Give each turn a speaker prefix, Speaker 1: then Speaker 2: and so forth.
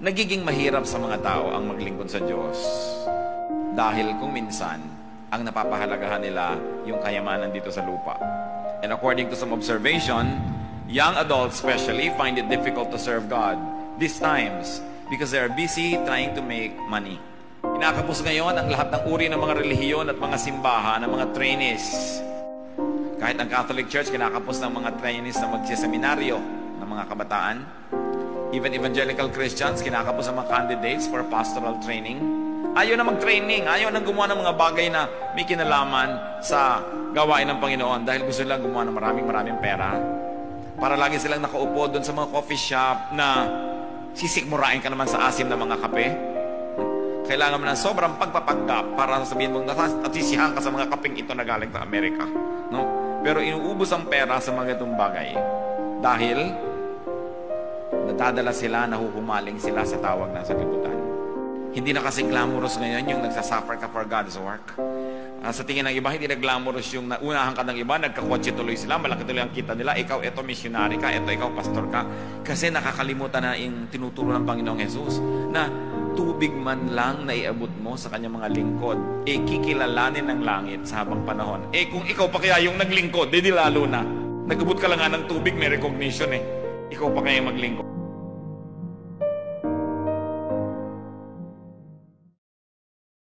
Speaker 1: nagiging mahirap sa mga tao ang maglingkod sa Diyos. Dahil kung minsan, ang napapahalagahan nila yung kayamanan dito sa lupa. And according to some observation, young adults especially find it difficult to serve God these times because they are busy trying to make money. Kinakapos ngayon ang lahat ng uri ng mga relihiyon at mga simbahan, ng mga trainees. Kahit ang Catholic Church, kinakapos ng mga trainees na magsiseminaryo ng mga kabataan. Even evangelical Christians, kinakapos ng mga candidates for pastoral training. Ayaw na mag-training, ayaw na gumawa ng mga bagay na may kinalaman sa gawain ng Panginoon dahil gusto nilang gumawa ng maraming pera. Para lagi silang nakaupo doon sa mga coffee shop na sisikmurain ka naman sa asim ng mga kape. Kailangan mo ng sobrang pagpapanggap para sabihin mong nasisihan ka sa mga kapeng ito na galing sa Amerika. No? Pero inuubos ang pera sa mga itong bagay dahil nadadala sila, nahuhumaling sila sa tawag ng sanlibutan. Hindi na kasi glamorous ngayon yung nagsasuffer ka for God's work. Sa tingin ng iba, hindi na glamorous yung naunahan ka ng iba, nagkakotse tuloy sila, malaki tuloy ang kita nila, ikaw, eto missionary ka, eto ikaw pastor ka. Kasi nakakalimutan na yung tinuturo ng Panginoong Jesus na tubig man lang na iabot mo sa kanyang mga lingkod, kikilalanin ng langit sa habang panahon. Kung ikaw pa kaya yung naglingkod, di lalo na. Nagabot ka lang nga ng tubig, may recognition Ikaw pa kaya maglingkod.